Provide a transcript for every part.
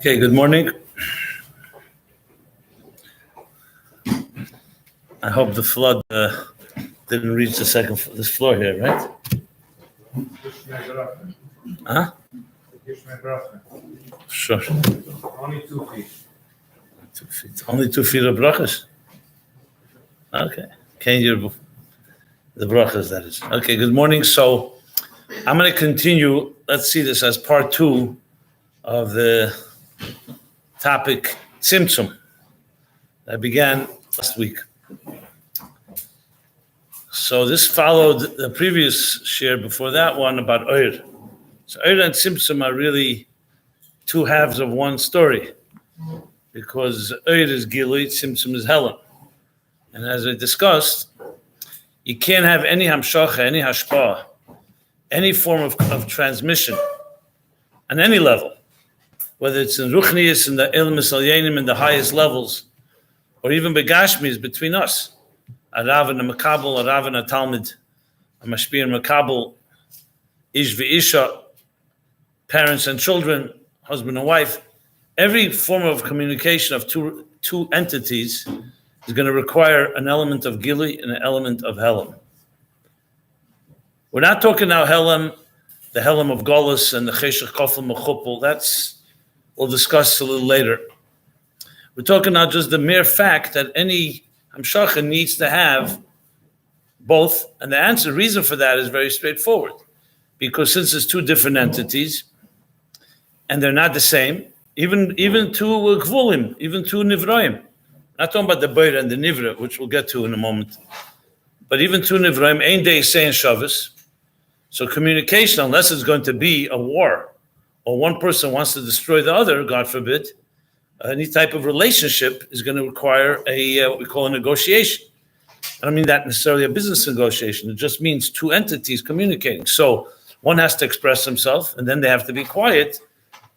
Okay, good morning. I hope the flood didn't reach this floor here, right? Huh? Sure. Only 2 feet. 2 feet. Only 2 feet of brachas? Okay. Can you the brachas, that is. Okay, good morning. So I'm going to continue. Let's see this as part 2 of the topic Tzimtzum that began last week. So this followed the previous share before that one about Oir. So Oir and Tzimtzum are really two halves of one story, because Oir is Gilui, Tzimtzum is Helen. And as I discussed, you can't have any Hamshacha, any Hashpah, any form of transmission on any level, whether it's in Ruchnius, in the Ilm Salyanim, in the highest levels, or even Begashmis between us. A Rav and a Makabel, a Rav and a Talmud, a Mashpir and Makabel, Ish v'Isha, parents and children, husband and wife. Every form of communication of two entities is going to require an element of Gili and an element of Helam. We're not talking now Helam, the Helam of Golus and the Cheshach Kofel Mechupel. We'll discuss a little later. We're talking now just the mere fact that any Hamshacha needs to have both, and the reason for that is very straightforward. Because since it's two different entities, and they're not the same, even two Gvulim, even two Nivraim. Not talking about the Beir and the Nivra, which we'll get to in a moment. But even two Nivraim, Ein Day saying Shabbos. So communication, unless it's going to be a war, or one person wants to destroy the other, God forbid, any type of relationship is going to require what we call a negotiation. I don't mean that necessarily a business negotiation. It just means two entities communicating. So one has to express himself, and then they have to be quiet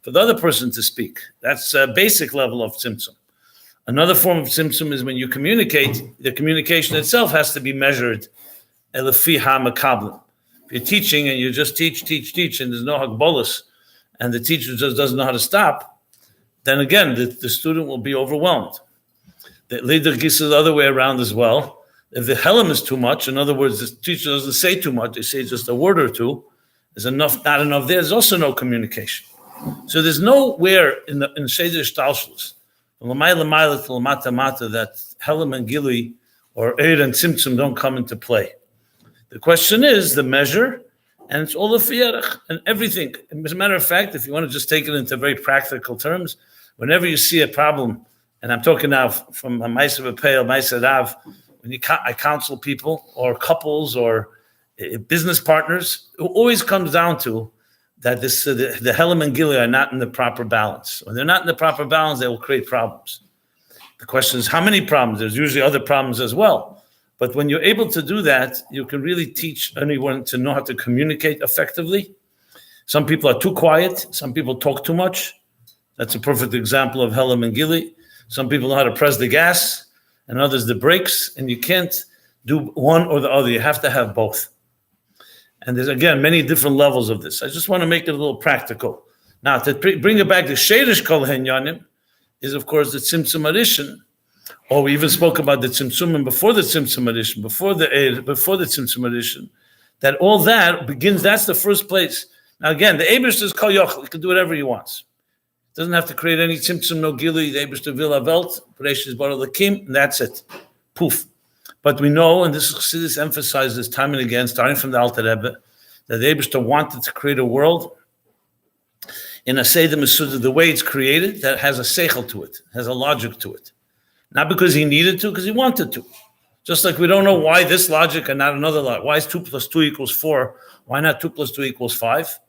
for the other person to speak. That's a basic level of Tzimtzum. Another form of Tzimtzum is when you communicate, the communication itself has to be measured. Elefi ha-makablim. If you're teaching and you just teach, and there's no hakbolus, and the teacher just doesn't know how to stop, then again, the student will be overwhelmed. The leader gives it the other way around as well. If the Helam is too much, in other words, the teacher doesn't say too much, they say just a word or two, there's enough, not enough there's also no communication. So there's nowhere in Seder Shtalshlus, from L'mayla Mayla to L'mata Mata, that Helam and Gili or Eir and Tzimtzum don't come into play. The question is the measure, and it's all the fiyarach and everything. As a matter of fact, if you want to just take it into very practical terms, whenever you see a problem, and I'm talking now from a Maisa B'Peil, Maisa Rav, when I counsel people or couples or business partners, it always comes down to that the Helam and Gili are not in the proper balance. When they're not in the proper balance, they will create problems. The question is how many problems? There's usually other problems as well. But when you're able to do that, you can really teach anyone to know how to communicate effectively. Some people are too quiet. Some people talk too much. That's a perfect example of Helam and Gili. Some people know how to press the gas and others the brakes. And you can't do one or the other. You have to have both. And there's, again, many different levels of this. I just want to make it a little practical. Now, to bring it back to Sheirish Kol Henyanim is, of course, the Tzimtzum Arishin. Or we even spoke about the Tzimtzum before the Tzimtzum Arishin, before the Tzimtzum Arishin, that all that begins, that's the first place. Now, again, the Eibishter is Kol Yochel. He can do whatever he wants. Doesn't have to create any Tzimtzum, no Gili. The Eibishter will have Welt, Bereishis Bara Lakim, and that's it. Poof. But we know, and this Chassidus emphasizes time and again, starting from the Alter Rebbe, that the Eibishter wanted to create a world in a Seder Mesudah, the way it's created, that has a seichel to it, has a logic to it. Not because he needed to, because he wanted to. Just like we don't know why this logic and not another logic. Why is 2 + 2 = 4? Why not 2 + 2 = 5?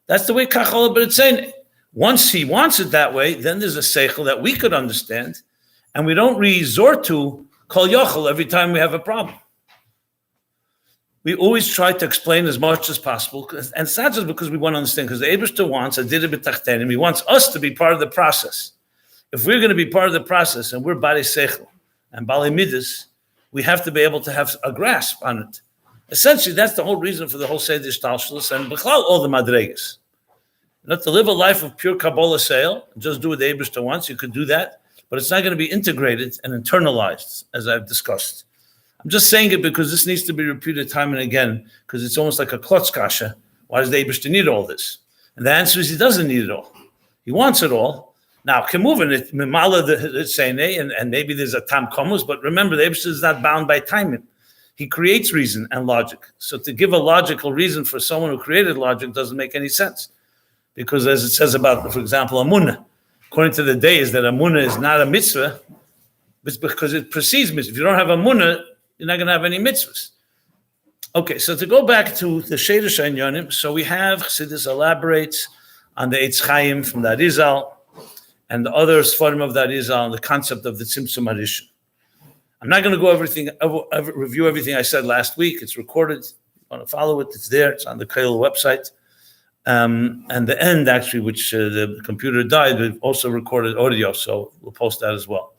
That's the way Kachal Abed saying. Once he wants it that way, then there's a seichel that we could understand, and we don't resort to Kol Yochel every time we have a problem. We always try to explain as much as possible, and it's not just because we want to understand, because the Eibishter wants, he wants us to be part of the process. If we're going to be part of the process, and we're Bali Seichel and Bali Midas, we have to be able to have a grasp on it. Essentially, that's the whole reason for the whole Seder Shtalshlus and B'chlal all the Madregas. Not to live a life of pure Kabbalah sale, just do what the Eibishter wants, you could do that, but it's not going to be integrated and internalized, as I've discussed. I'm just saying it because this needs to be repeated time and again, because it's almost like a klotz kasha. Why does the Eibishter need all this? And the answer is he doesn't need it all. He wants it all. Now, can move in it, and maybe there's a tam komus, but remember, the Eibishter is not bound by timing. He creates reason and logic. So to give a logical reason for someone who created logic doesn't make any sense. Because as it says about, for example, Amunah, according to the days that Amunah is not a mitzvah, it's because it precedes mitzvah. If you don't have Amunah, you're not going to have any mitzvahs. Okay, so to go back to the Sheidish Einyonim, so we have, Chassidus elaborates on the Eitz Chaim from the Arizal, and the other Sfarim of the Arizal, and the concept of the Tzimtzum Harishon. I'm not going to go review everything I said last week. It's recorded. If you want to follow it, it's there. It's on the Kail website. And the end, actually, which the computer died, we've also recorded audio, so we'll post that as well.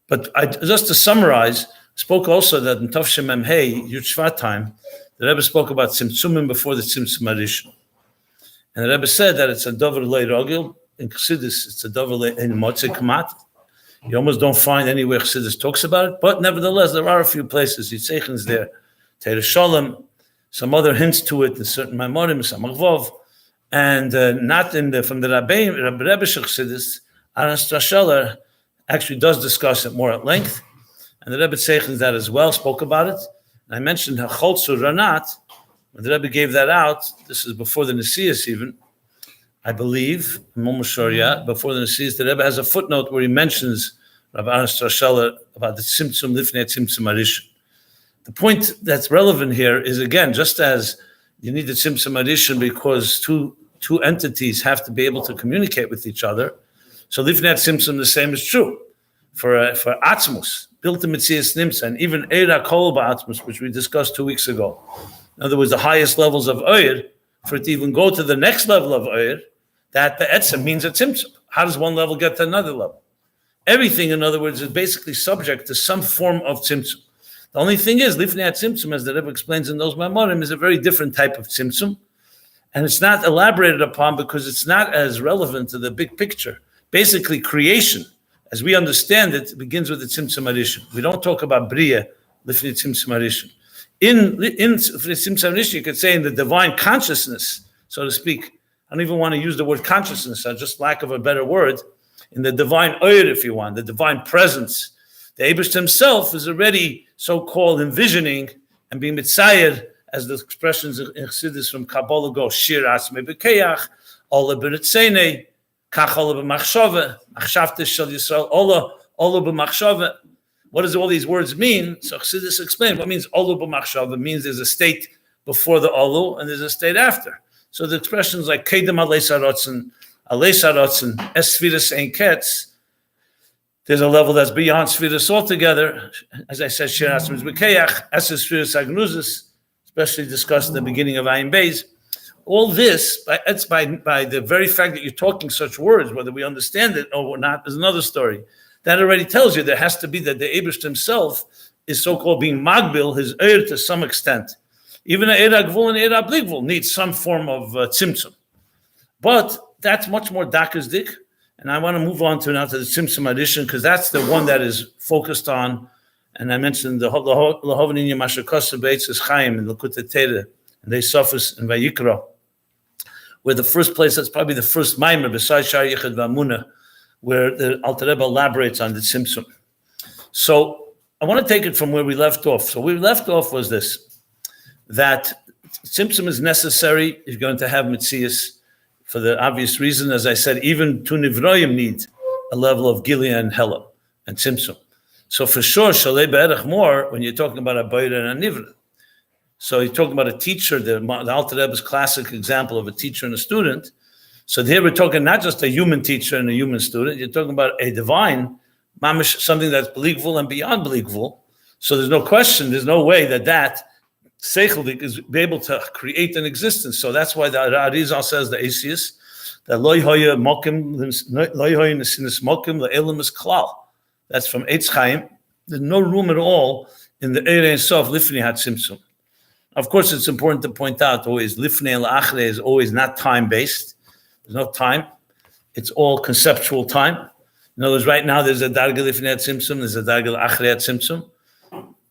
But just to summarize, spoke also that in Tov Shem Mem Hey, Yud Shvat time, the Rebbe spoke about Tzimtzumim before the Tzimtzum Harishon. And the Rebbe said that it's a Dover Lei Rogil. In Chassidus, it's a Dover Lei in Motzei Kamat. You almost don't find anywhere Chassidus talks about it, but nevertheless, there are a few places. Yitzchak's there, Teir Shalom, some other hints to it in certain Maimorim, some Agvov, and not from the Rabbi Chassidus. Aaron Strasheller actually does discuss it more at length, and the Rebbe Tzeichens that as well, spoke about it. And I mentioned Hacholzu Ranat, when the Rebbe gave that out, this is before the Nesius even, I believe, I'm almost sure, before the Nesius, the Rebbe has a footnote where he mentions Rabbi Aaron Strasheller about the Tzimtzum, Lifnei Tzimtzum Harishon. The point that's relevant here is, again, just as you need the Tzimtzum Harishon because two entities have to be able to communicate with each other, so Lifnei Tzimtzum, the same is true for Atzmus, built in Metzias Nimtza, and even Eira Kol Ba'atzmus, which we discussed 2 weeks ago. In other words, the highest levels of Oyer, for it to even go to the next level of Oyer, that Be'etzem means a Tzimtzum. How does one level get to another level? Everything, in other words, is basically subject to some form of Tzimtzum. The only thing is, Lifnei Tzimtzum, as the Rebbe explains in those Maimorim, is a very different type of Tzimtzum, and it's not elaborated upon because it's not as relevant to the big picture. Basically, creation, as we understand it, begins with the Tzimtzum Harishon. We don't talk about Bria, Lifnei Tzimtzum Harishon. In Tzimtzum Harishon, you could say in the divine consciousness, so to speak. I don't even want to use the word consciousness, just lack of a better word. In the divine Oyer, if you want, the divine presence, the Eibishter himself is already so-called envisioning and being mitzayer, as the expressions in Chassidus from Kabbalah go, Shir Atzmei B'Keach, Ola B'Ritzeinei, Kach Ola B'Machshove, Machshavtes Shel Yisrael, Ola B'Machshove. What does all these words mean? So Chassidus explained what means Ola B'Machshove. Means there's a state before the Olu and there's a state after. So the expressions like Kedem Alei Sarotzen, Es Sfiras Ein Ketz, there's a level that's beyond Sfiras altogether. As I said, Shir Atzmei B'Keach, Es Sfiras Agnuzis, especially discussed in the beginning of Ayin Beis. All this, it's by the very fact that you're talking such words, whether we understand it or not, is another story. That already tells you there has to be that the Eibishter himself is so-called being magbil, his Eir to some extent. Even an Eir HaGvul and Eir HaBli needs some form of Tzimtzum. But that's much more dakazdik, and I want to move on now to the Tzimtzum Harishon, because that's the one that is focused on, and I mentioned the Lahovaninya Mashakasa Beitzes Chaim and L'Kutei Torah, and they suffers in Vayikra, where the first place, that's probably the first Maimer, besides Shar Yichud V'Amunah, where the Alter Rebbe elaborates on the Tzimtzum. So I want to take it from where we left off. So where we left off was this, that Tzimtzum is necessary. You're going to have Metzias for the obvious reason, as I said, even two Nivroim need a level of Gilia and Hela and Tzimtzum. So for sure, Shalei Be'erech more when you're talking about a Bayra and a Nivra. So you're talking about a teacher, the Alter Rebbe's classic example of a teacher and a student. So here we're talking not just a human teacher and a human student, you're talking about a divine, mamish, something that's believable and beyond believable. So there's no question, there's no way that Seichel is be able to create an existence. So that's why the Arizal says, the Asius, that Loi Hoya Mokim, Loi Hoya Nesinis Mokim, the Elam is Klal. That's from Eitz Chaim. There's no room at all in the Eir Ein Sof, Lifnei HaTzimtzum. Of course, it's important to point out always, Lifnei L'Achrei is always not time-based. There's no time. It's all conceptual time. In other words, right now there's a darga lifnei tzimtzum, there's a darga achrei tzimtzum.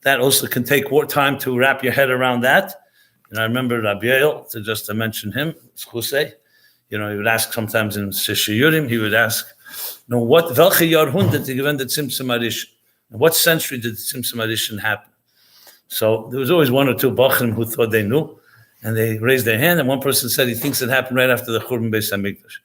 That also can take more time to wrap your head around that. And I remember Rabbi, to mention him, Chusei, he would ask sometimes in Shishiyurim, he would ask, what welche Jahrhundert gewend the Tzimtzum Arishon? In what century did the Tzimtzum Arishon happen? So there was always one or two Bachrim who thought they knew, and they raised their hand, and one person said he thinks it happened right after the Churban Beis Hamikdash.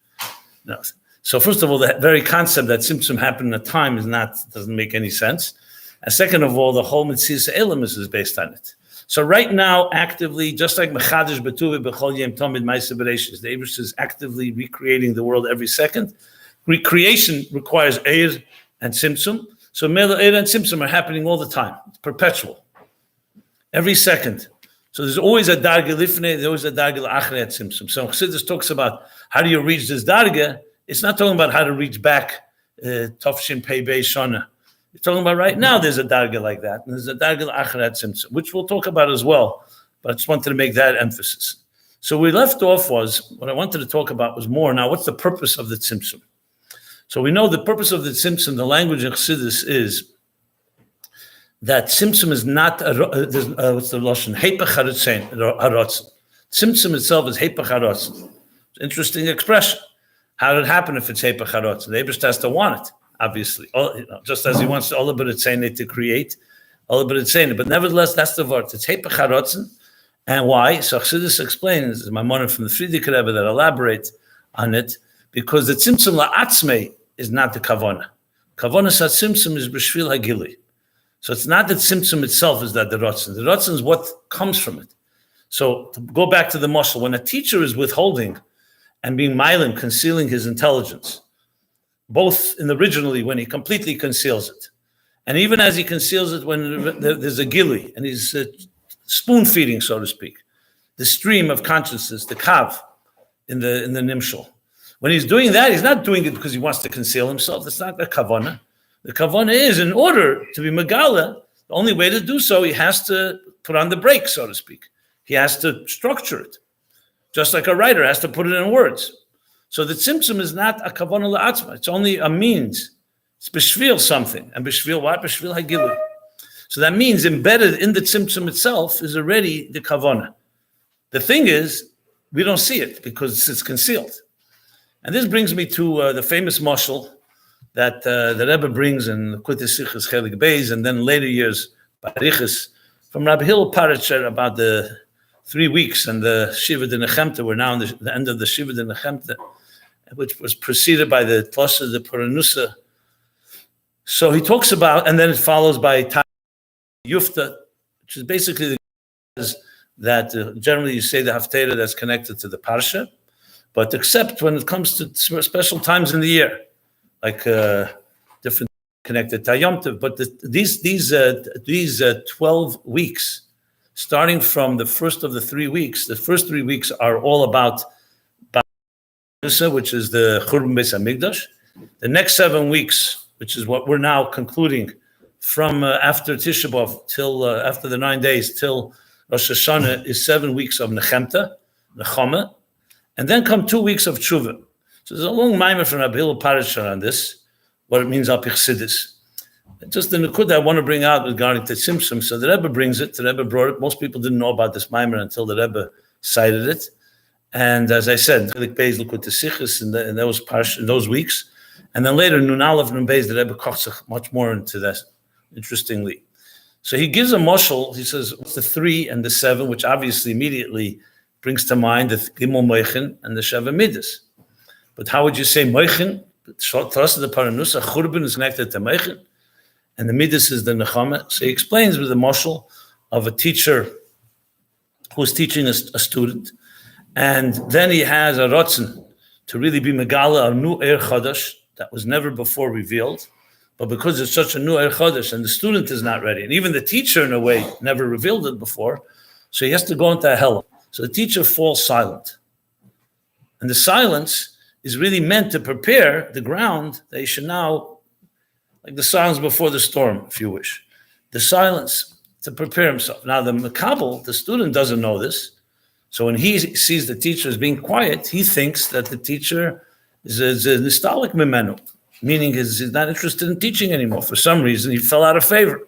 No. So first of all, the very concept that Tzimtzum happened in a time doesn't make any sense. And second of all, the whole Metzias Elamis is based on it. So right now, actively, just like Mechadish Betuvi B'chol Yom Tomid Ma'aseh Bereishis, the Eibush is actively recreating the world every second. Recreation requires Eir and Tzimtzum. So Mela Eir and Tzimtzum are happening all the time. It's perpetual. Every second. So there's always a darga lifnei, there's always a darga achrei tzimtzum. So Chassidus talks about how do you reach this darga. It's not talking about how to reach back Tofshin Pei Bei Shana. It's talking about right now there's a darga like that. And there's a darga achrei tzimtzum, which we'll talk about as well. But I just wanted to make that emphasis. So we left off was, what I wanted to talk about was more now, what's the purpose of the tzimtzum? So we know the purpose of the tzimtzum, the language of Chassidus is that Tzimtzum is not, what's the Lashon? Heipach harotzen. Tzimtzum itself is heipach harotzen. Interesting expression. How did it happen if it's heipach harotzen? The Eibush has to want it, obviously. Just as he wants all the B'ritzene to create, all the B'ritzene. But nevertheless, that's the word. It's heipach harotzen. And why? So Chassidus explains, this is my money from the Friedrich Rebbe that elaborate on it, because the Tzimtzum la'atzmei is not the Kavona. Kavona sa Tzimtzum is b'shvil hagili. So it's not that Tzimtzum itself is that the Ratzon. The Ratzon is what comes from it. So to go back to the mashal, when a teacher is withholding and being milim, concealing his intelligence, both originally when he completely conceals it, and even as he conceals it when there's a gili, and he's spoon feeding, so to speak, the stream of consciousness, the kav, in the nimshal. When he's doing that, he's not doing it because he wants to conceal himself. It's not the kavana. The kavanah is, in order to be megala, the only way to do so, he has to put on the brakes, so to speak. He has to structure it, just like a writer has to put it in words. So the tzimtzum is not a kavanah la'atzma. It's only a means. It's b'shvil something. And b'shvil what? B'shvil hagilu. So that means embedded in the tzimtzum itself is already the kavanah. The thing is, we don't see it because it's concealed. And this brings me to the famous mashal that the Rebbe brings in Kutei Sichos Chelik Beis, and then later years Barichas from Rabbi Hillel Parasher about the 3 weeks and the Shiva de Nechemta. We're now in the end of the Shiva de Nechemta, which was preceded by the Tlosha de Paranusa. So he talks about, and then it follows by Yufta, which is basically that generally you say the Haftarah that's connected to the Parsha, but except when it comes to special times in the year, like different connected to Yom Tov, but these 12 weeks, starting from the first of the 3 weeks, the first 3 weeks are all about which is the Churban Beis Hamikdash. The next 7 weeks, which is what we're now concluding from after Tisha B'Av till after the 9 days till Rosh Hashanah, is 7 weeks of Nechemta, Nechama, and then come 2 weeks of Tshuva. So there's a long mimer from Rabbi Hillel Parasher on this, what it means al pi Chassidus. Just the nukud I want to bring out regarding the Tzimtzum. So the Rebbe brings it, the Rebbe brought it. Most people didn't know about this mimer until the Rebbe cited it. And as I said, Chelik Beis Likutei Sichos in those weeks. And then later, Nun Aleph, Nun Beis, the Rebbe kochs much more into that, interestingly. So he gives a mashal, he says, what's the 3 and the 7, which obviously immediately brings to mind the Gimel Moichin and the Sheva Midas. But how would you say Moichin? Trust of the Paranusa, Churban is connected to Moichin, and the Midas is the Nechama. So he explains with the mashal of a teacher who's teaching a student, and then he has a Ratzon to really be Megala, a new Eir Chadash that was never before revealed. But because it's such a new Eir Chadash and the student is not ready, and even the teacher in a way never revealed it before, so he has to go into a hell. So the teacher falls silent. And the silence is really meant to prepare the ground that he should now, like the silence before the storm, if you wish. The silence to prepare himself. Now the Makabel, the student doesn't know this, So when he sees the teacher as being quiet, he thinks that the teacher is a nistalik mimenu, meaning he's not interested in teaching anymore. For some reason, he fell out of favor.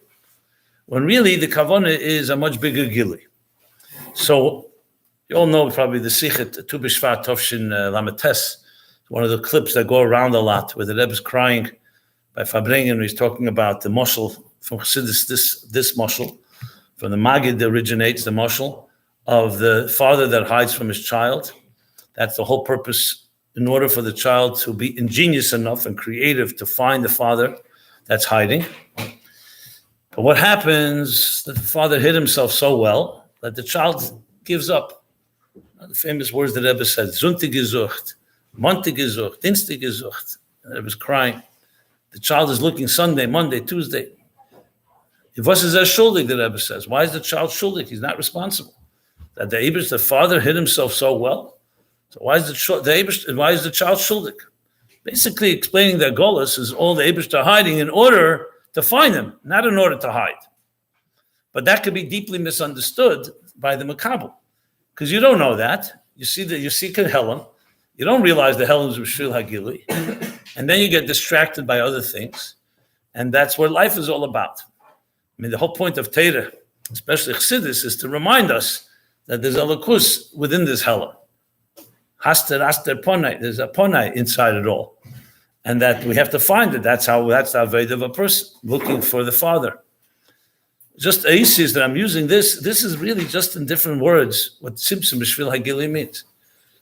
When really the kavanah is a much bigger gili. So you all know probably the Sichet Tu B'Shvat Tovshin Lamates, one of the clips that go around a lot, where the Rebbe is crying by Fabrengen. He's talking about the moshel from Chassidus, this moshel, from the Magid that originates the moshel of the father that hides from his child. That's the whole purpose, in order for the child to be ingenious enough and creative to find the father that's hiding. But what happens, the father hid himself so well that the child gives up. The famous words that Rebbe said, Zuntig gesucht, Montag gesucht, Dienstag gesucht. The Rebbe was crying. The child is looking Sunday, Monday, Tuesday. Was is schuldig, the Rebbe says. Why is the child schuldig? He's not responsible. That the father hid himself so well. So why is the child schuldig? Basically explaining that Golas is all the Eibishter are hiding in order to find him, not in order to hide. But that could be deeply misunderstood by the Makabel, because you don't know that. You see Helen, you don't realize the Helen is Rishvil Hagili, and then you get distracted by other things, and that's what life is all about. I mean, the whole point of Torah, especially Chassidus, is to remind us that there's a lakus within this Helen. Haster ponai, there's a ponai inside it all. And that we have to find it. That's the avodah of a person, looking for the Father. Just Aisis that I'm using this is really just in different words what Tzimtzum B'Shvil Hagili means.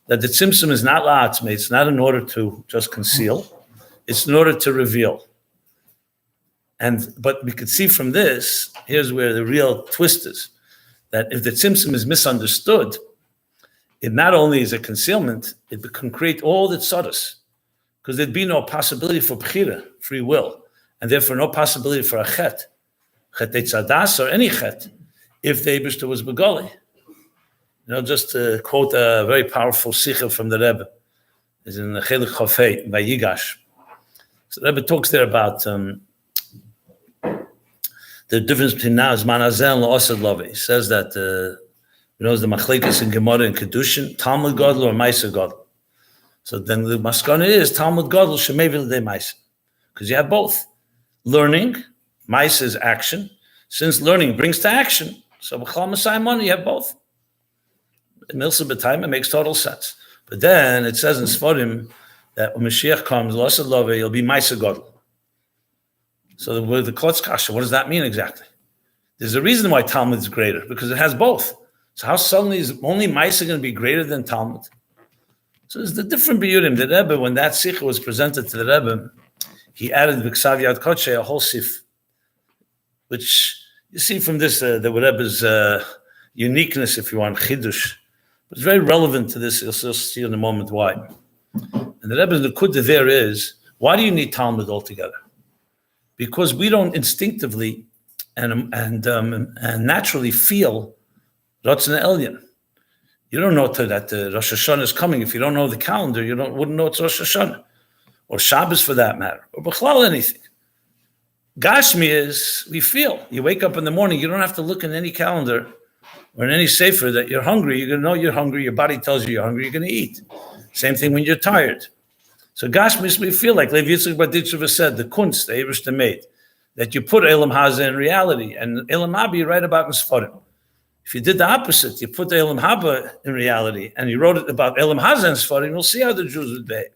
That the Tzimtzum is not la'atzmei, it's not in order to just conceal, it's in order to reveal. But we could see from this, here's where the real twist is, that if the Tzimtzum is misunderstood, it not only is a concealment, it can create all the tzaddus. Because there'd be no possibility for bchira, free will, and therefore no possibility for a chet tzadas, or any chet, if the Eibishter was begoli. Just to quote a very powerful sikha from the Rebbe, is in the Chelik Chofei by Yigash. So the Rebbe talks there about the difference between now Zman Hazel and La'osad Love. He says that the Machlekes in Gemara and Kedushin, Talmud Gadol or Ma'aser Gadol. So then the maskana is Talmud Gadol Shemevil de Ma'aser, because you have both. Learning, Ma'aser is action. Since learning brings to action, so b'chal Masai you have both. In Milsa B'Taim, it makes total sense. But then it says in Sforim that when Mashiach comes, L'osad Love, you'll be Ma'aser Gadol. So the Klotz Kasha, what does that mean exactly? There's a reason why Talmud is greater, because it has both. So how suddenly is only Ma'aser going to be greater than Talmud? So there's the different biyurim. The Rebbe, when that sikha was presented to the Rebbe, he added B'Ksav Yad Kodshe, a whole sif, which you see from this, the Rebbe's uniqueness, if you want, chidush. But it's very relevant to this. You'll see in a moment why. And the Rebbe's nekuda there is, why do you need Talmud altogether? Because we don't instinctively and naturally feel Ratzon Elyon. You don't know that Rosh Hashanah is coming. If you don't know the calendar, you wouldn't know it's Rosh Hashanah. Or Shabbos for that matter. Or B'chlal anything. Gashmi is, we feel. You wake up in the morning, you don't have to look in any calendar or in any sefer that you're hungry. You're going to know you're hungry. Your body tells you you're hungry. You're going to eat. Same thing when you're tired. So Gashmi is, we feel like Lev Yitzchak Baditzhava said, the kunst, the Eibishter made, that you put Elam Haza in reality. And Elam Haba you write about in Sforim. If you did the opposite, you put the Elam Haba in reality, and you wrote it about Elam Haza and Sfarim, you'll see how the Jews would behave.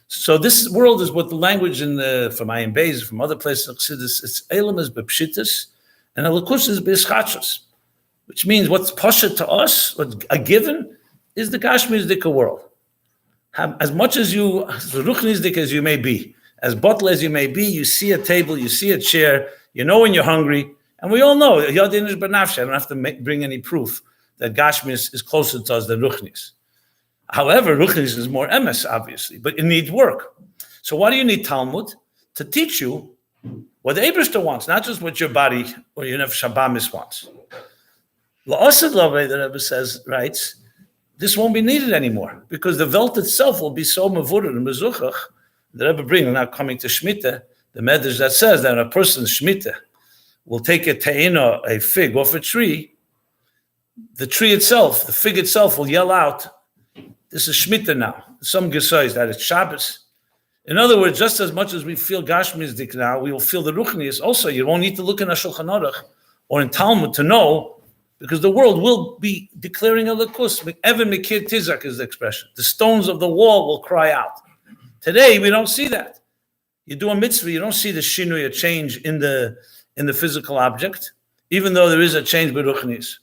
So this world is what the language from Ayin Beis, from other places of Chassidus, it's Elam is bepshitus, and Elikus is b'eschachos, which means what's pasha to us, what's a given, is the Gashmizdika world. As much as ruchnizdika as you may be, as bottle as you may be, you see a table, you see a chair, you know when you're hungry. And we all know, Yadin is B'nafshe, I don't have to bring any proof that Gashmis is closer to us than Ruchnis. However, Ruchnis is more emes, obviously, but it needs work. So why do you need Talmud? To teach you what the Eibishter wants, not just what your body or your Nefesh Habamis wants. La'osad Lavei, the Rebbe writes, this won't be needed anymore, because the Welt itself will be so mavurah and mezuchach. The Rebbe brings, now coming to Shemitah, the Medrash that says that a person's Shemitah will take a te'ina, a fig, off a tree, the tree itself, the fig itself will yell out, this is Shemitah now. Some Gesais that it's Shabbos. In other words, just as much as we feel Gashmizdik now, we will feel the Ruchnius also. You won't need to look in a Shulchan Aruch or in Talmud to know, because the world will be declaring a Lakus. Even Mikir Tizak is the expression. The stones of the wall will cry out. Today, we don't see that. You do a mitzvah, you don't see the shinui, a change in the physical object, even though there is a change by Ruchnius.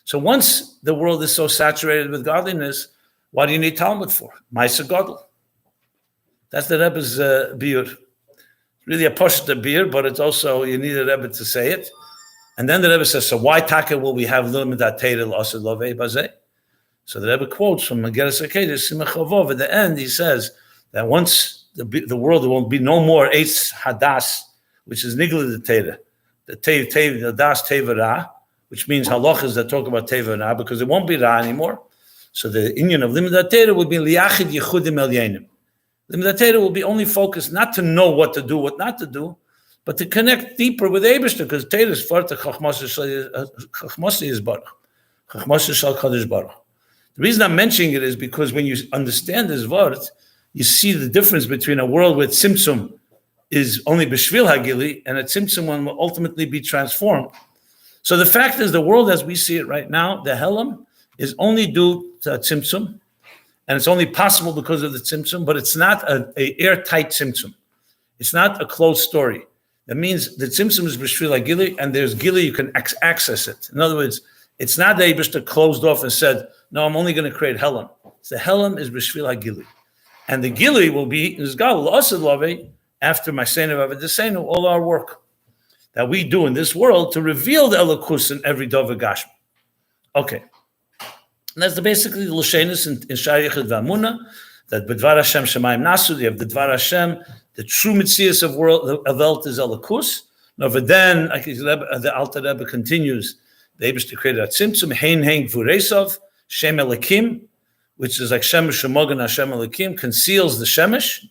So once the world is so saturated with godliness, what do you need Talmud for? Ma'aser Gadol. That's the Rebbe's biur. It's really a poshta biur, but it's also, you need a Rebbe to say it. And then the Rebbe says, so why taka will we have limidat teirel asad lovei bazeh? So the Rebbe quotes from Mageres HaKedesh, Simach Chavov, at the end he says that once the world, there will be no more eitz hadas, which is nigla the teira, the das teva ra, which means halachas that talk about teva ra, because it won't be ra anymore. So the union of limidat teira would be liyachid yichudim el yenim. Limidat teira will be only focused not to know what to do, what not to do, but to connect deeper with Eibishter, because teira is far to chachmasi is baruch, chachmasi shal kadosh baruch. The reason I'm mentioning it is because when you understand this word, you see the difference between a world where Tzimtzum is only b'shvil hagili and a Tzimtzum one will ultimately be transformed. So the fact is, the world as we see it right now, the Helam, is only due to a Tzimtzum, and it's only possible because of the Tzimtzum, but it's not an airtight Tzimtzum. It's not a closed story. That means the Tzimtzum is b'shvil hagili, and there's gili, you can access it. In other words, it's not that Eibishter closed off and said, no, I'm only going to create Helam. The Helam is b'shvil hagili. And the Gili will be after my Seinu, all our work that we do in this world to reveal the Elokus in every Dover Gashmi. Okay. And that's basically the Lashenis in Shayachid V'Amuna, that B'dvar Hashem Shemayim Nasu, you have the Dvar Hashem, the true Mitzias of Welt is Elokus. Now, but then, the Alter Rebbe continues, the Eibishter created a Tzimtzum, Hein Gvuresov, Shem Elikim, which is like Shemesh Shemogan Hashem Elikim, conceals the Shemesh.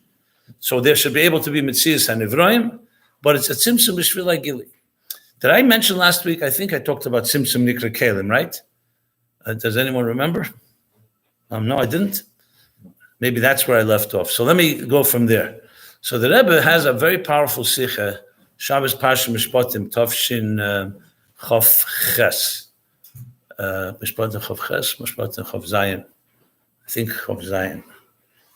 So there should be able to be Metzias and Ivraim, but it's a Tzimtzum B'shvil Gili. Did I mention last week, I think I talked about Tzimtzum Nikra Kalim, right? Does anyone remember? No, I didn't. Maybe that's where I left off. So let me go from there. So the Rebbe has a very powerful Sikha, Shabbos Parsha Mishpatim, Tovshin Chof Ches. Mishpatim Chof Ches, Mishpatim Chof Zayin. I think of Zion.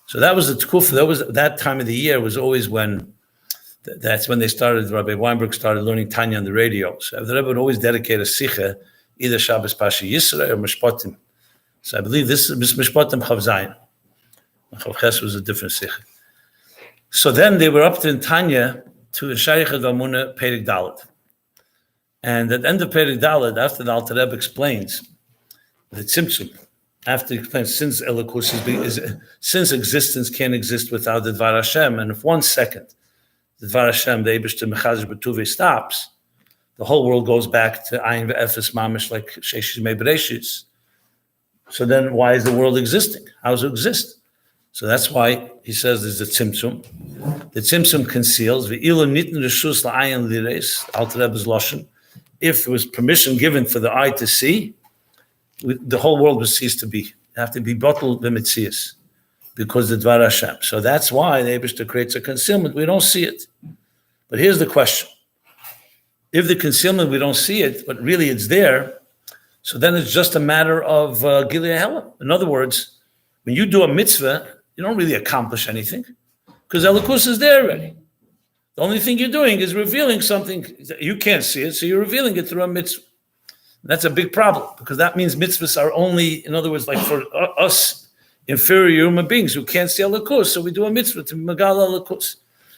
So that was the Tkuf. That time of the year was always when, that's when they started, Rabbi Weinberg started learning Tanya on the radio. So the Rebbe would always dedicate a Sikha, either Shabbos Pasha Yisra or Mishpatim. So I believe this is Mishpatim Chav Zion. Chav Ches was a different Sikha. So then they were up to in Tanya to Shayachad V'Amuna Perik Dalet. And at the end of Perik Dalet, after the Alter Rebbe explains the Tzimtzum, after he explains, since Elokus since existence can't exist without the Dvar Hashem, and if 1 second the Dvar Hashem, the Eibishter Mechazish B'Tuvei stops, the whole world goes back to Ayin Ve'efes Mamish, like Sheish Mei Bereshis. So then why is the world existing? How does it exist? So that's why he says there's a Tzimtzum. The Tzimtzum conceals, Ve'ilu Nitn Reshus La'ayin Lireis, Alter Rebbe's Lashon. If there was permission given for the eye to see, the whole world would cease to be. You have to be bottled b'mitzias because the Dvar Hashem. So that's why the Eibishter creates a concealment. We don't see it. But here's the question. If the concealment, we don't see it, but really it's there, so then it's just a matter of Gilei Helam. In other words, when you do a mitzvah, you don't really accomplish anything because Elokus is there already. The only thing you're doing is revealing something. You can't see it, so you're revealing it through a mitzvah. That's a big problem because that means mitzvahs are only, in other words, like for us inferior human beings who can't see Elokus, so we do a mitzvah to Megala Elokus.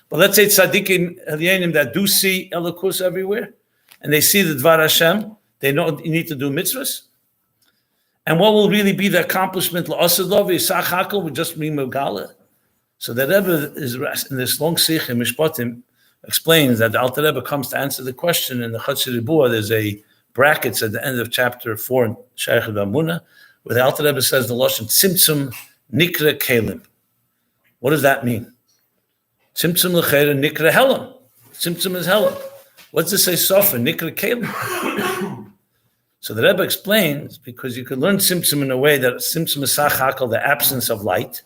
But let's say tzaddikim elyonim that do see Elokus everywhere, and they see the Dvar Hashem, they know you need to do mitzvahs. And what will really be the accomplishment? La'asadov Yisach Hakel would just be Megala. So the Rebbe is in this long sikh in Mishpatim explains that the Alter Rebbe comes to answer the question in the Chatzir Ribua. There's a brackets at the end of chapter 4 in Shayachid V'Amuna, where the Alter Rebbe says the Lashon Tzimtzum Nikra Kalim. What does that mean? Tzimtzum L'Chera Nikra Helam. Tzimtzum is Helam. What's this say? Sofa Nikra Kalim. So the Rebbe explains, because you could learn Tzimtzum in a way that Tzimtzum is Sachakal, the absence of light,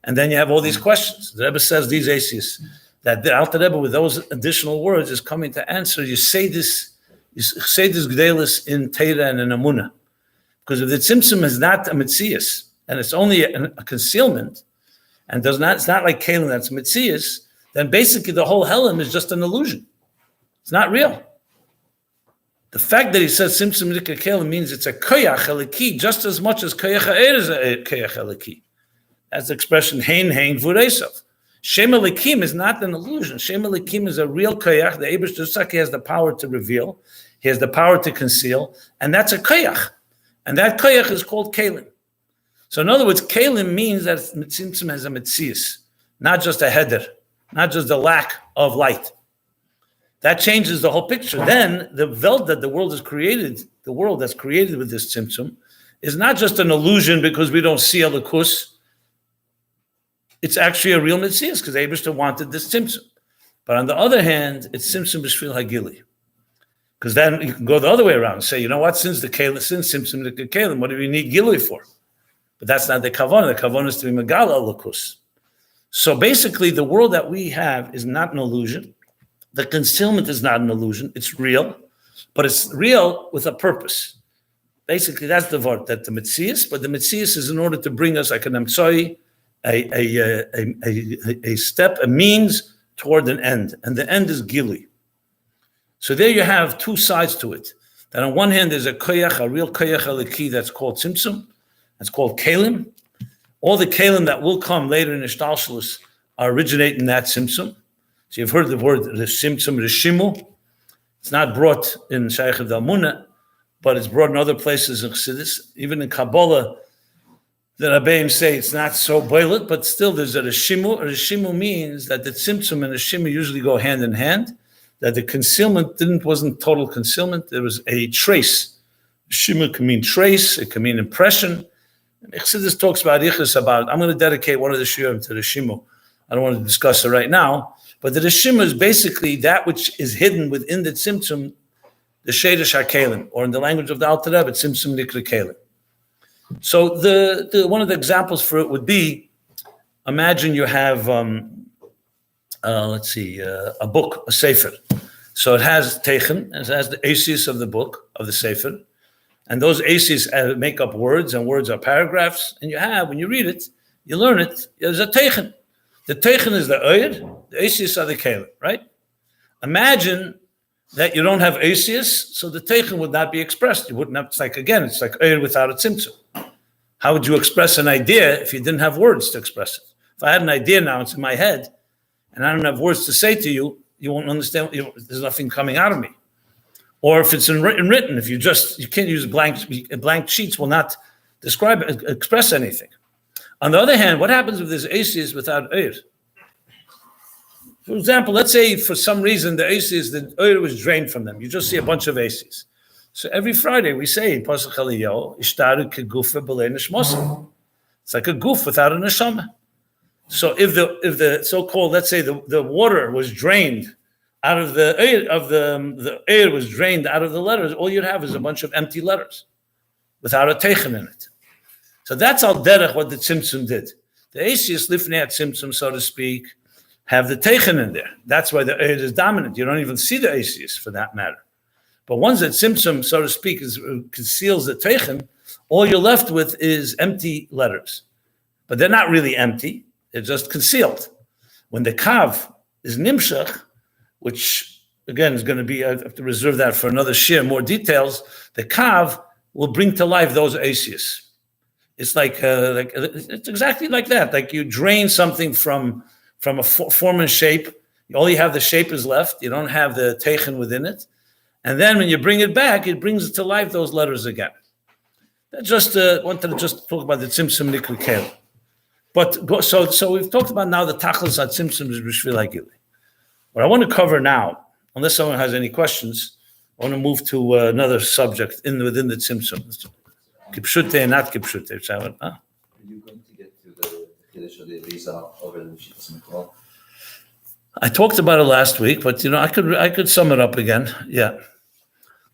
and then you have all these questions. The Rebbe says these atheists, that the Alter Rebbe with those additional words is coming to answer. You say this Gdelis in Teira and in Amunah. Because if the Tzimtzum is not a Metzias, and it's only a concealment, and it's not like Kalim that's Metzias, then basically the whole Helam is just an illusion. It's not real. The fact that he says Tzimtzum Nikra Kalim means it's a Koyach Eliki just as much as Koyach Ha'er is a Koyach Eliki. That's the expression Hein V'Reisav. Shem Elikim is not an illusion. Shem Elikim is a real koyach. The Eibush Tzaki has the power to reveal. He has the power to conceal. And that's a koyach. And that koyach is called kalim. So in other words, kalim means that Tzimtzum has a metzias, not just a heder, not just the lack of light. That changes the whole picture. Then the Welt that the world is created, the world that's created with this Tzimtzum, is not just an illusion because we don't see Elikus. It's actually a real Metzias because Eibishter wanted this Tzimtzum. But on the other hand, it's Tzimtzum B'Shvil Hagili. Because then you can go the other way around and say, you know what, since Tzimtzum the Kalim, what do we need Gilui for? But that's not the Kavanah. The Kavanah is to be Megala Elikus. So basically, the world that we have is not an illusion. The concealment is not an illusion. It's real, but it's real with a purpose. Basically, that's the word, that the Metzias, but the Metzias is in order to bring us like an Amtsoi, a step, a means toward an end, and the end is Gili. So there you have two sides to it. That on one hand there's a koyach, a real koyach eliki that's called Tzimtzum, that's called Kalim. All the Kalim that will come later in Ishtalshalus are originate in that Tzimtzum. So you've heard the word Tzimtzum, Rishimu. It's not brought in Shaykh al-Muna, but it's brought in other places in Chassidus. Even in Kabbalah, the Rabbeim say it's not so boilet, but still there's a Rishimu. A Rishimu means that the Tzimtzum and the Rishimu usually go hand in hand, that the concealment wasn't total concealment, there was a trace. Rishimu can mean trace, it can mean impression. And Chassidus talks about Ichus about, I'm going to dedicate one of the shiurim to the Rishimu. I don't want to discuss it right now, but the Rishimu is basically that which is hidden within the Tzimtzum, the Sheidash HaKelim, or in the language of the Alter Rebbe, Tzimtzum Nikra Kelim. So the one of the examples for it would be, imagine you have, a book, a sefer. So it has Teichen, it has the aces of the book, of the sefer, and those aces make up words, and words are paragraphs, and you have, when you read it, you learn it, there's a Teichen. The Teichen is the Oyed, the aces are the Kelim, right? Imagine that you don't have aces, so the Teichen would not be expressed. You wouldn't have, it's like Oyed without a Tzimtzum. How would you express an idea if you didn't have words to express it? If I had an idea now, it's in my head, and I don't have words to say to you, you won't understand, there's nothing coming out of me. Or if it's in written, if you can't use blank sheets will not express anything. On the other hand, what happens if there's aces without Oyed? For example, let's say for some reason the aces, the Oyed was drained from them. You just see a bunch of aces. So every Friday we say in Pasuk Eliyahu, Ishtaru kegufa b'lei neshmosa. It's like a goof without a neshama. So if the so-called, let's say the water was drained out of the air was drained out of the letters, all you'd have is a bunch of empty letters without a teichen in it. So that's al derech what the Tzimtzum did. The Asius lifnei Tzimtzum, so to speak, have the teichen in there. That's why the air is dominant. You don't even see the Asius for that matter. But once that Tzimtzum, so to speak, conceals the teichen, all you're left with is empty letters. But they're not really empty. They're just concealed. When the kav is nimshach, which again is going to be, I have to reserve that for another shir, more details, the kav will bring to life those asius. It's it's exactly like that. Like you drain something from a form and shape, you only have the shape is left, you don't have the teichen within it. And then when you bring it back, it brings to life those letters again. I just wanted to just talk about the Tzimtzum Nikra Kelim. But so we've talked about now the Tachlis at Tzimtzum is B'Shvil HaGilui. What I want to cover now, unless someone has any questions, I want to move to another subject within the Tzimtzum. Kipshute and not Kipshute. Are you going to get to the Chiddush of the Visa over the Shittas Mikol? I talked about it last week, but I could sum it up again. Yeah.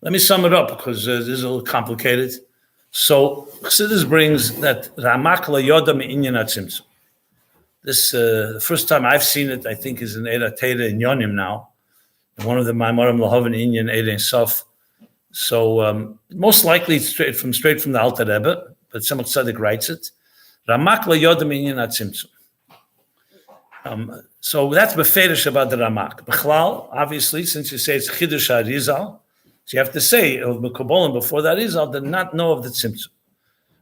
Let me sum it up because this is a little complicated. So Chassidus brings that Ramak la yoda me'inyan Tzimtzum. This the first time I've seen it, I think, is in Eira Teira in Yonim now. One of the Maimarim Lahavan Inyan Eira in Sof. So most likely it's straight from the Alter Rebbe, but some Tzaddik writes it. Ramak la yoda me'inyan Tzimtzum. So that's beferish about the Ramak. B'chlal, obviously, since you say it's Chidush HaRizal, so you have to say, of Mekubolim before that Rizal did not know of the Tzimtzum.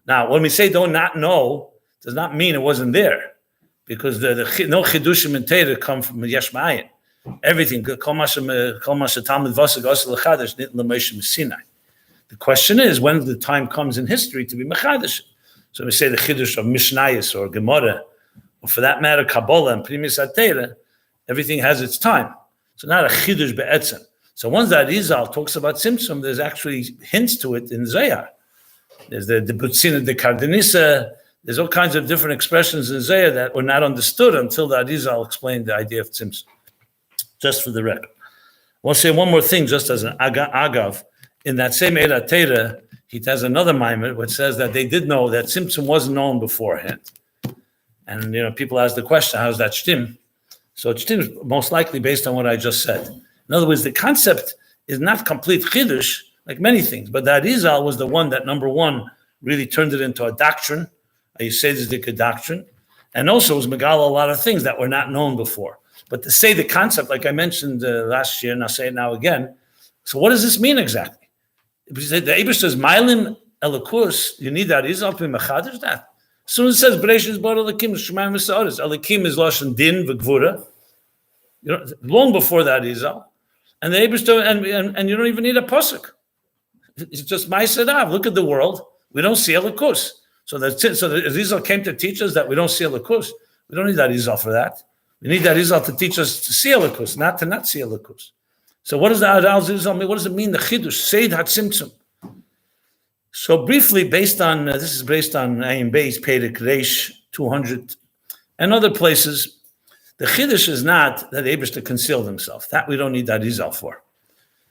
Now, when we say don't not know, does not mean it wasn't there. Because no Chidushim in Torah come from Yesh Ma'ayin. Everything, the question is, when the time comes in history to be Mechadish. So we say the Chidush of Mishnayos or Gemara, or for that matter, Kabbalah and Primis HaTorah, everything has its time. So not a Chidush be'etzem. So once that Rizal talks about Tzimtzum, there's actually hints to it in Zayar. There's the Butzina de Cardenisa. There's all kinds of different expressions in Zayar that were not understood until the Rizal explained the idea of Tzimtzum. Just for the record. I want to say one more thing, just as an agav. In that same Eira Teira, he has another mimer which says that they did know that Tzimtzum wasn't known beforehand. And people ask the question, how's that shtim? So shtim is most likely based on what I just said. In other words, the concept is not complete chidush, like many things, but that Rizal was the one that, number one, really turned it into a doctrine, a Yisedic doctrine, and also was megal a lot of things that were not known before. But to say the concept, like I mentioned last year, and I'll say it now again, so what does this mean exactly? If you say the Eibush says, Mailim Elikus, you need that Rizal to be mechadish that. As soon as it says, Bereshis bar Elikim, Shemayim v'Sa'aris, Elikim is Lashon Din v'Gvura, long before that Rizal. And the Eibush, and you don't even need a pasuk. It's just Ma'aseh. Look at the world. We don't see Elikus. So the Rizal came to teach us that we don't see Elikus. We don't need that Rizal for that. We need that Rizal to teach us to see Elikus, not to not see Elikus. So what does the Rizal mean? What does it mean, the Chidush? Seid HaTzimtzum. So briefly, this is based on Ayin Beis, Perek Reish, 200, and other places. The Chidush is not that Eibush concealed himself. That we don't need that Rizal for.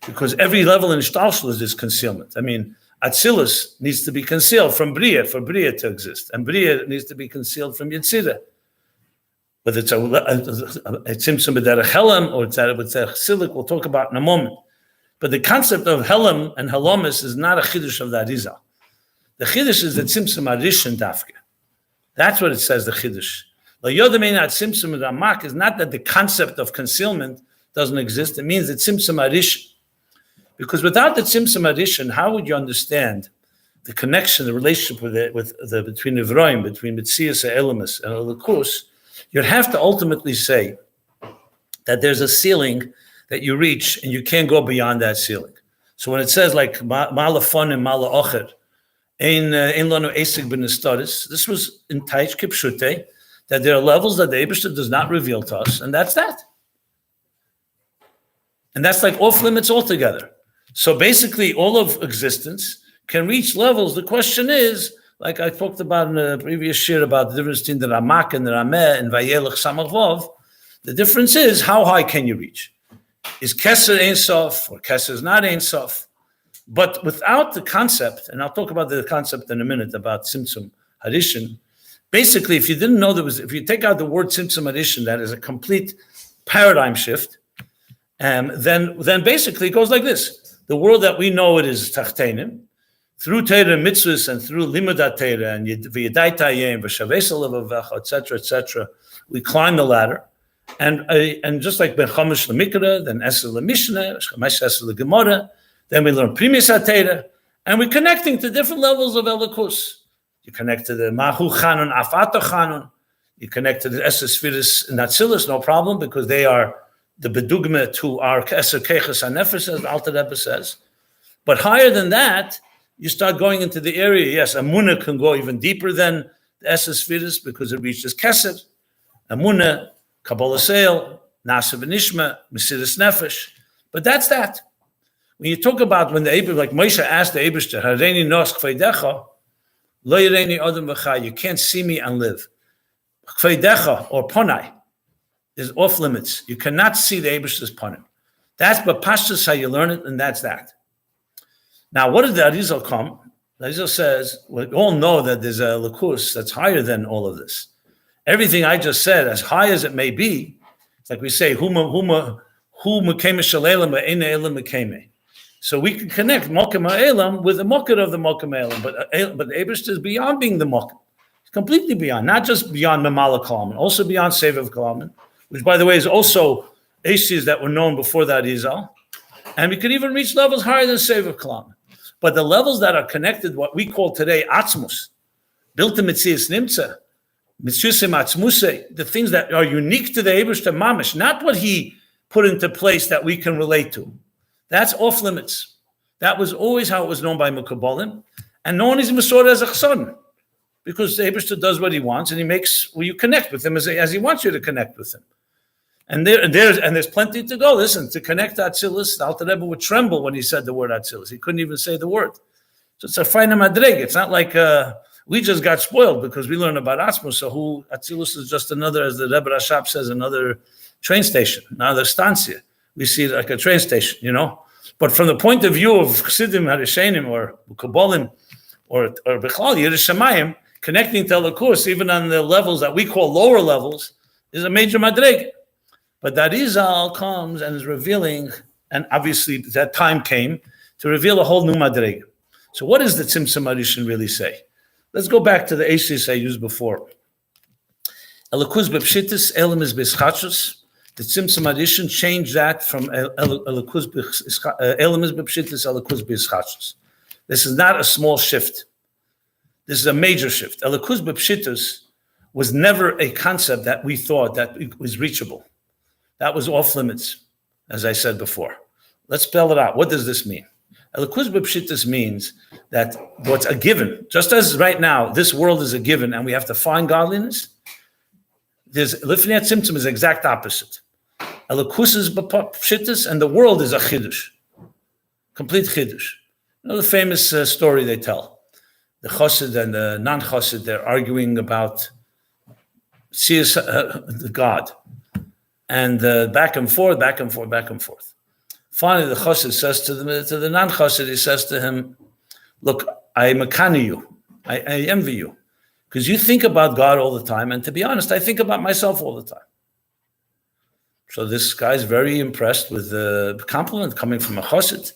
Because every level in Shtalshlus is concealment. I mean, Atzilus needs to be concealed from Bria, for Bria to exist. And Bria needs to be concealed from Yetzirah. Whether it's a Tzimtzum b'derech Helam or it's a Chasilik, we'll talk about in a moment. But the concept of Helam and Helamis is not a Chidush of the Rizal. The Chidush is the Tzimtzum Arishan Dafke. That's what it says, the Chidush. The Yodamein Tzimtzum Ramak is not that the concept of concealment doesn't exist. It means the Tzimtzum Arishan. Because without the Tzimtzum Arishan, how would you understand the connection, the relationship between Ivroim, between Mitzias Elamis and Elikus? You'd have to ultimately say that there's a ceiling that you reach and you can't go beyond that ceiling. So when it says like Mala Fun and Mala Ocher, Ein Lanu Esig Ben Estadis, this was in Taich Kipshute, that there are levels that the Eibishter does not reveal to us, and that's that. And that's like off limits altogether. So basically all of existence can reach levels. The question is, like I talked about in the previous year about the difference between the Ramak and the Rameh and Vayelech Samach Vav, the difference is how high can you reach? Is Keser Ein Sof or Keser is not Ein Sof? But without the concept, and I'll talk about the concept in a minute about Tzimtzum Harishin, basically if you didn't know if you take out the word Tzimtzum Harishin, that is a complete paradigm shift, then basically it goes like this. The world that we know it is Tachtenim, through Torah mitzvahs and through Limudat Torah and V'yadai Tayim, V'shavesel Levavecha, etc., we climb the ladder. And just like Ben Chamish Lemikra, then Eser Lemishnah, Chamesh Eser Legemara, then we learn Primis HaTorah, and we're connecting to different levels of Elikus. You connect to the Mahu Chanun, Afata Chanun. You connect to the Eser Sfiris and Atzilus, no problem, because they are the Bedugma to our Eser Keches HaNefesh, as Alter Rebbe says. But higher than that, you start going into the area. Yes, Amunah can go even deeper than the Eser Sfiris because it reaches Kesed. Amunah, Kabbalah Seil, Nasa V'Nishma, Mesiris Nefesh. But that's that. When you talk about when the Eibishter, like Moshe asked the Eibishter, Hareini nos kfeidecha, lo yireini odem v'chai, you can't see me and live. Kfeidecha, or ponai, is off limits. You cannot see the Eibishter's ponim. That's but pashtus how you learn it, and that's that. Now, what did the Arizal come? The Arizal says, we all know that there's a Lakus that's higher than all of this. Everything I just said, as high as it may be, it's like we say, hu mekeme shalelam ve'ein elam mekeme. So we can connect Mokem Ha'elam with the Moket of the Mokem Ha'elam, but the Eibishter is beyond being the Mokem. It's completely beyond, not just beyond Memala Kalaman, also beyond Sevav Kalaman, which, by the way, is also Eishis that were known before that Izal. And we could even reach levels higher than Sevav Kalaman. But the levels that are connected, what we call today Atzmus, built in Mitzias Nimtza, Mitzusim Atzmuse, the things that are unique to the Eibishter Mamish, not what he put into place that we can relate to. That's off limits. That was always how it was known by Mekabolim. And no one is Masorah as a Chassan, because the Eibishter does what he wants, and he makes you connect with him as he wants you to connect with him. And there's plenty to go. Listen, to connect to Atzilus, the Alter Rebbe would tremble when he said the word Atzilus. He couldn't even say the word. So it's a fine madreg. It's not like we just got spoiled because we learned about Atzmus. So Atzilus is just another, as the Rebbe Rashab says, another train station, another stancia. We see it like a train station, But from the point of view of Chassidim, Harishenim, or Kabbalim, or Bechlal, Yiras Shamayim, connecting to Elokus, even on the levels that we call lower levels, is a major madreg. But that Izal comes and is revealing, and obviously that time came to reveal a whole new madreg. So what does the Tzimtzum Arishin really say? Let's go back to the Eishis I used before. Elokus b'pshitis, Elam is b'schachus. The Tzimtzum Arishin changed that from Elokus Elam is b'pshitis, Elokus b'schachus. This is not a small shift. This is a major shift. Elokus b'pshitis was never a concept that we thought that was reachable. That was off limits, as I said before. Let's spell it out. What does this mean? Elokus b'pshitis means that what's a given, just as right now, this world is a given and we have to find godliness, there's Lifnei Tzimtzum is the exact opposite. Elokus is b'pshitis and the world is a chidush. Complete chidush. The famous story they tell. The chassid and the non-chassid, they're arguing about the God. And back and forth. Finally, the chassid says to the non-chassid, he says to him, look, I makani you. I envy you. Because you think about God all the time. And to be honest, I think about myself all the time. So this guy's very impressed with the compliment coming from a chassid.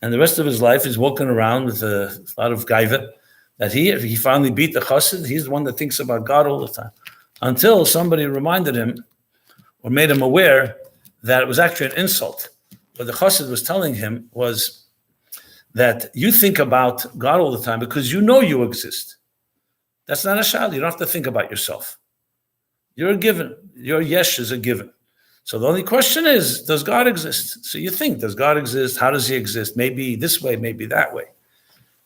And the rest of his life, he's walking around with a lot of gaiva. That he finally beat the chassid. He's the one that thinks about God all the time. Until somebody reminded him, or made him aware that it was actually an insult. What the chassid was telling him was that you think about God all the time because you know you exist. That's not a shal. You don't have to think about yourself. You're a given. Your yesh is a given. So the only question is, does God exist? So you think, does God exist? How does he exist? Maybe this way, maybe that way.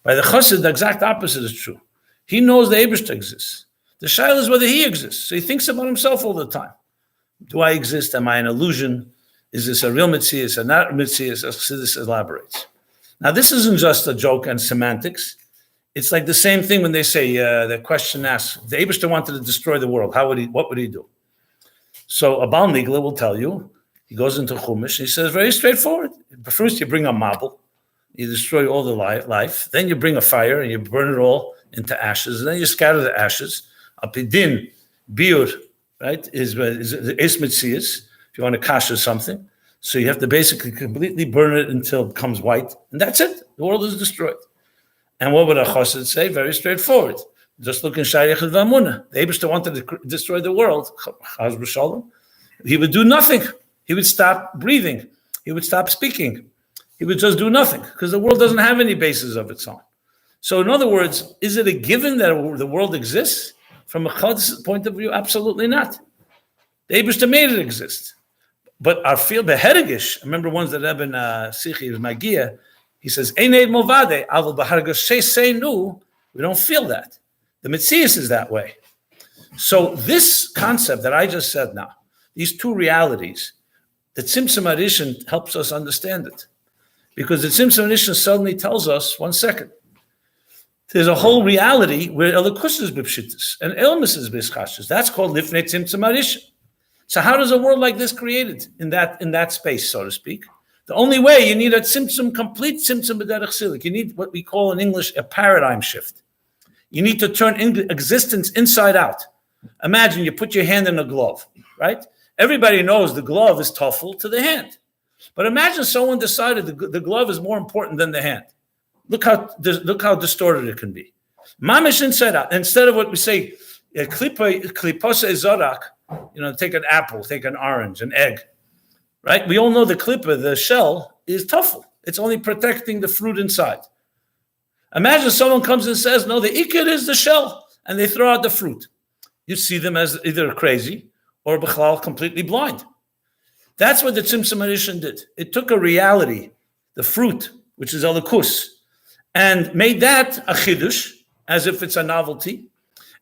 By the chassid, the exact opposite is true. He knows the Eibishter exists. The shal is whether he exists. So he thinks about himself all the time. Do I exist? Am I an illusion? Is this a real Metzias, a not Metzias? As Chassidus elaborates. Now, this isn't just a joke and semantics. It's like the same thing when they say, the question asks, if the Eibishter wanted to destroy the world, what would he do? So a Baal Nigla will tell you, he goes into Chumash, he says, very straightforward. First, you bring a mabel, you destroy all the life, then you bring a fire and you burn it all into ashes, and then you scatter the ashes. Apidin, biur, right, is Metzias, if you want to kasha something. So you have to basically completely burn it until it becomes white, and that's it. The world is destroyed. And what would a chassid say? Very straightforward. Just look in Shayach V'Amunah. The Eibishter wanted to destroy the world. Chaz v'shalom. He would do nothing. He would stop breathing. He would stop speaking. He would just do nothing because the world doesn't have any basis of its own. So in other words, is it a given that the world exists? From a Chad's point of view, absolutely not. The Eibishter made it exist. But our field, the Herigish, I remember ones that Rebbe Sichi of Magia, he says, Eined Movade, Avol B'Hargashe Seinu, we don't feel that. The Metzias is that way. So this concept that I just said now, these two realities, the Tzimtzum Arishin helps us understand it. Because the Tzimtzum Arishin suddenly tells us, 1 second, there's a whole reality where Elokus is b'pshitis and Elmus is b'schachus. That's called Lifnei Tzimtzum Arishin. So how does a world like this created in that space, so to speak? The only way you need a tzimtzum, complete tzimtzum b'derech silik. You need what we call in English a paradigm shift. You need to turn existence inside out. Imagine you put your hand in a glove, right? Everybody knows the glove is tuffle to the hand. But imagine someone decided the glove is more important than the hand. Look how distorted it can be. Mamish inside out. Instead of what we say, kliposa zorak, take an apple, take an orange, an egg, right? We all know the klipa, the shell, is tuffle. It's only protecting the fruit inside. Imagine someone comes and says, no, the ikir is the shell, and they throw out the fruit. You see them as either crazy or b'chlal completely blind. That's what the Tzimtzum Arishan did. It took a reality, the fruit, which is alakus, and made that a chidush, as if it's a novelty.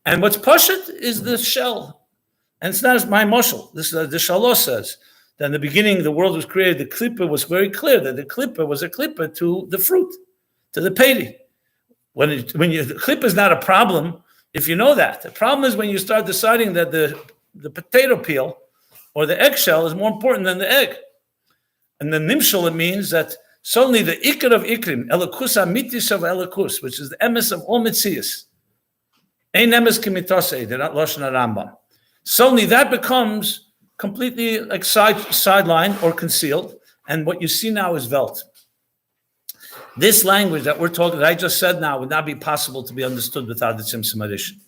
And what's pashut is the shell. And it's not as my mushal. This the Shalosh says that in the beginning the world was created. The klippa was very clear that the klippa was a klippa to the fruit, to the peri. The klippa is not a problem if you know that. The problem is when you start deciding that the potato peel or the eggshell is more important than the egg. And the nimshal, it means that suddenly the ikar of ikrim, elikus amitis of elikus, which is the emes of all mitzias, ein emes kimitose, they're not Lashon Rambam. Suddenly that becomes completely like sidelined or concealed, and what you see now is Welt. This language that we're talking, that I just said now, would not be possible to be understood without the Tzimtzum Arishan.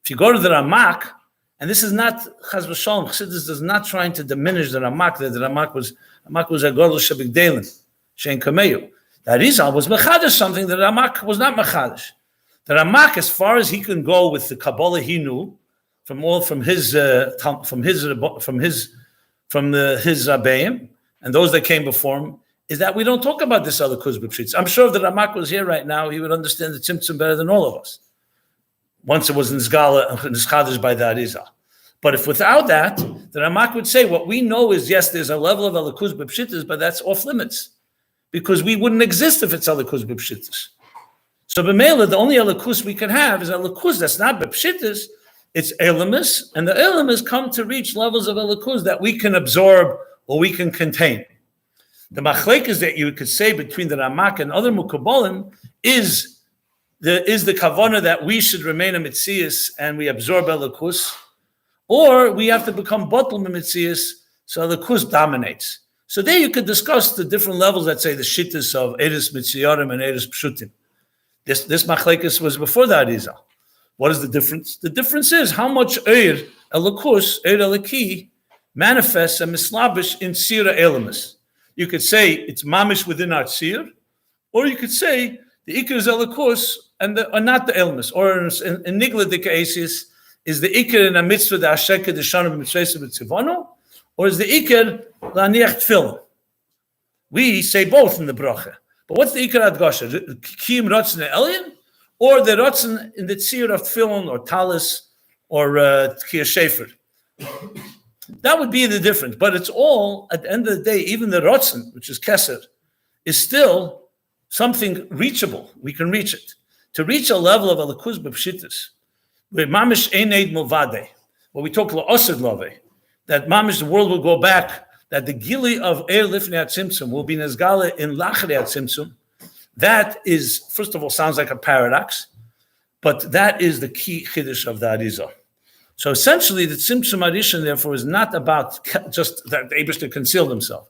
If you go to the Ramak, and this is not Chas v'Shalom, Chassidus is not trying to diminish the Ramak, that the Ramak was a Godel Shebigdelin, Shein Kameyu. The Arizal was Mechadish, something that Ramak was not Mechadish. The Ramak, as far as he can go with the Kabbalah he knew, from his Rabbeim, and those that came before him, is that we don't talk about this other Kuz B'Pshitz. I'm sure if the Ramak was here right now, he would understand the Tzimtzum better than all of us. Once it was in Nizchadish by the Arizal. But if without that, the Ramak would say, what we know is, yes, there's a level of Alakuz B'Pshitz, but that's off limits. Because we wouldn't exist if it's Alakuz B'Pshitz. So B'Mela, the only Alakuz we can have is Alakuz that's not B'Pshitz, it's Elamis, and the Elamis come to reach levels of Alakuz that we can absorb or we can contain. The machlekes that you could say between the Ramak and other Mukabalim is the kavana that we should remain a mitzias and we absorb Elakus, or we have to become bottom mitzias so Elakus dominates. So there you could discuss the different levels, let's say the shittas of Eres Mitziyarim and Eres Pshutim. This machlekes was before the Arizal. What is the difference? The difference is how much Eir Elakus, Eir Elaki, manifests a mislabish in Sira Elamis. You could say it's mamish within our tzir, or you could say the ikar is elikus and not the elmas. Or in nigla de kaisis is the ikar in a mitzvah the asheka the shanim mitzvah b'tzivano, or is the ikar laniach tefillin? We say both in the bracha. But what's the ikar adgasha? Kiyum rotzen elyon, or the rotzen in the tzir of tefillin or talis or tkiyah shefer? That would be the difference. But it's all, at the end of the day, even the rotzen, which is keser, is still something reachable. We can reach it. To reach a level of alakuz b'pshitis, where mamish eneid milvade, where we talk la'osed love, that mamish, the world will go back, that the gili of er lifnei tzimtzum will be nezgale in lachrei tzimtzum. That is, first of all, sounds like a paradox, but that is the key chiddush of the Arizal. So essentially, the Tzimtzum Arishan, therefore, is not about just that the Eibishter concealed himself.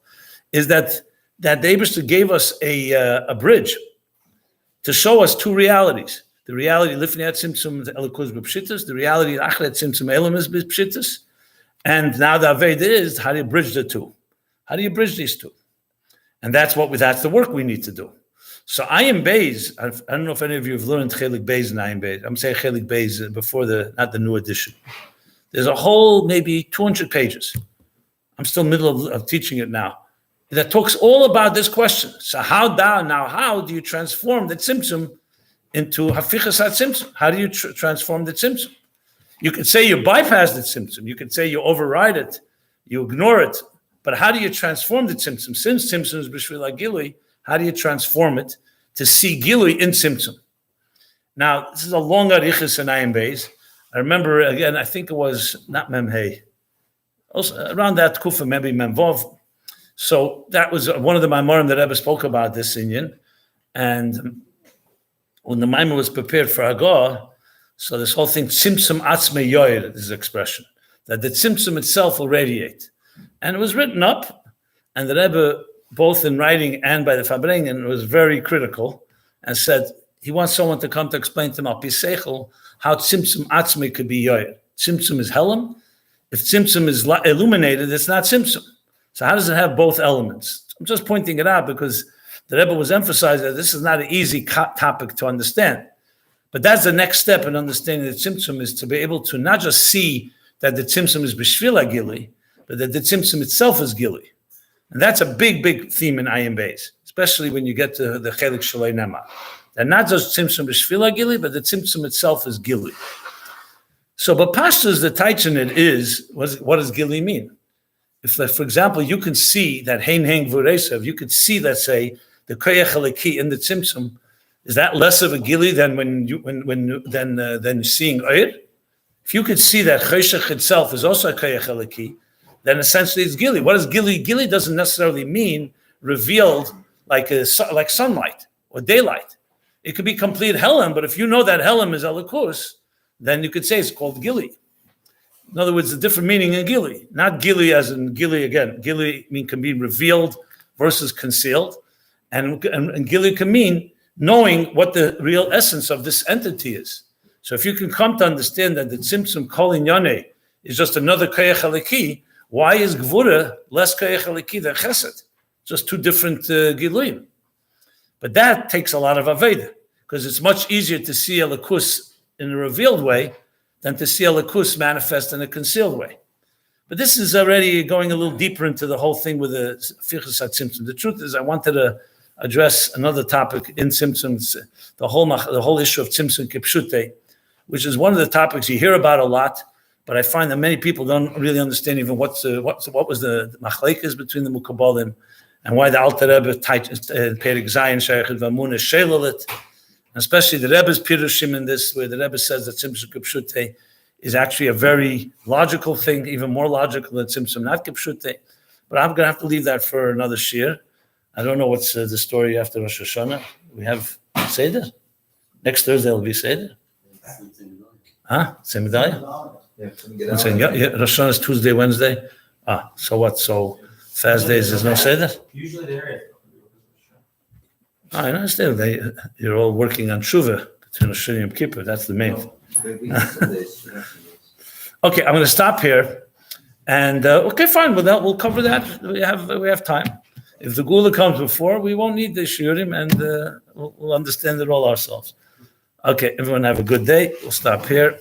Is that the Eibishter gave us a bridge to show us two realities: the reality lifnei tzimtzum elikuz b'pshitas, the reality achrei tzimtzum elamis b'pshitas, and now the Aved is how do you bridge the two? How do you bridge these two? And that's the work we need to do. So Ayin Beis, I don't know if any of you have learned Chelik Beis and Ayin Beis. I'm saying Chelik Beis before not the new edition. There's a whole maybe 200 pages. I'm still middle of teaching it now. That talks all about this question. So how do you transform the Tzimtzum into Hafichas HaTzimtzum? How do you transform the Tzimtzum? You could say you bypass the Tzimtzum. You could say you override it. You ignore it. But how do you transform the Tzimtzum? Since Tzimtzum is B'Shvil HaGilui, how do you transform it to see Gilui in Tzimtzum? Now, this is a long arichas in Ayin Beis. I remember, again, I think it was not Memhei. Also, around that Kufa, maybe Memvov. So that was one of the Maimorim that Rebbe spoke about this Inyan. And when the Maimor was prepared for Hagah, so this whole thing, Tzimtzum atzmei yoyer, this expression, that the Tzimtzum itself will radiate. And it was written up, and the Rebbe, both in writing and by the Farbrengen, was very critical and said he wants someone to come to explain to him al pi seichel how Tzimtzum atzmei could be yoyer. Tzimtzum is Helam. If Tzimtzum is illuminated, it's not Tzimtzum. So how does it have both elements? I'm just pointing it out because the Rebbe was emphasizing that this is not an easy topic to understand. But that's the next step in understanding the Tzimtzum, is to be able to not just see that the Tzimtzum is B'shvil HaGili, but that the Tzimtzum itself is Gili. And that's a big, big theme in Ayin Beis, especially when you get to the Chelik Shalei Nema. That not just Tzimtzum B'shvil HaGili, but the Tzimtzum itself is Gili. So, but Pashtus, the taich in it is, what does Gili mean? If, for example, you can see that Hein Hein Vuresev, you could see that, say, the Koyach Halaki in the Tzimtzum, is that less of a Gili than than seeing Oir? If you could see that Choshech itself is also a Koyach Halaki, then essentially it's Gili. What is Gili? Gili doesn't necessarily mean revealed like sunlight or daylight. It could be complete Helam, but if you know that Helam is Elikus, then you could say it's called Gili. In other words, a different meaning in Gili. Not Gili as in Gili again. Gili can be revealed versus concealed. And Gili can mean knowing what the real essence of this entity is. So if you can come to understand that the Tzimtzum Kol Inyane is just another Koyach Halaki, why is Gvura less Koyach Halaki than Chesed? Just two different Giluim. But that takes a lot of Aveda, because it's much easier to see Elikus in a revealed way than to see Elikus manifest in a concealed way. But this is already going a little deeper into the whole thing with the Fichas HaTzimtzum. The truth is, I wanted to address another topic in Tzimtzum, the whole issue of Tzimtzum Kipshute, which is one of the topics you hear about a lot, but I find that many people don't really understand even what was the machlekes between the Mukabalim and why the Alter Rebbe Perek Zayin Shayachet Vamunah Shelalit, especially the Rebbe's Pirushim in this, where the Rebbe says that Tzimtzum Kipshute is actually a very logical thing, even more logical than Tzimtzum not Kipshute. But I'm going to have to leave that for another shir. I don't know what's the story after Rosh Hashanah. We have Seder. Next Thursday will be Seder. Huh? Same day? Yeah, Rosh Hashanah is Tuesday, Wednesday. So what? So Thursdays there's no Seder? Usually there is. I understand. You're all working on Shuvah between Rosh Hashanah and Yom Kippur. That's the main thing. Okay, I'm going to stop here. And okay, fine. We'll cover that. We have time. If the Gula comes before, we won't need the Shiurim, and we'll understand it all ourselves. Okay, everyone have a good day. We'll stop here.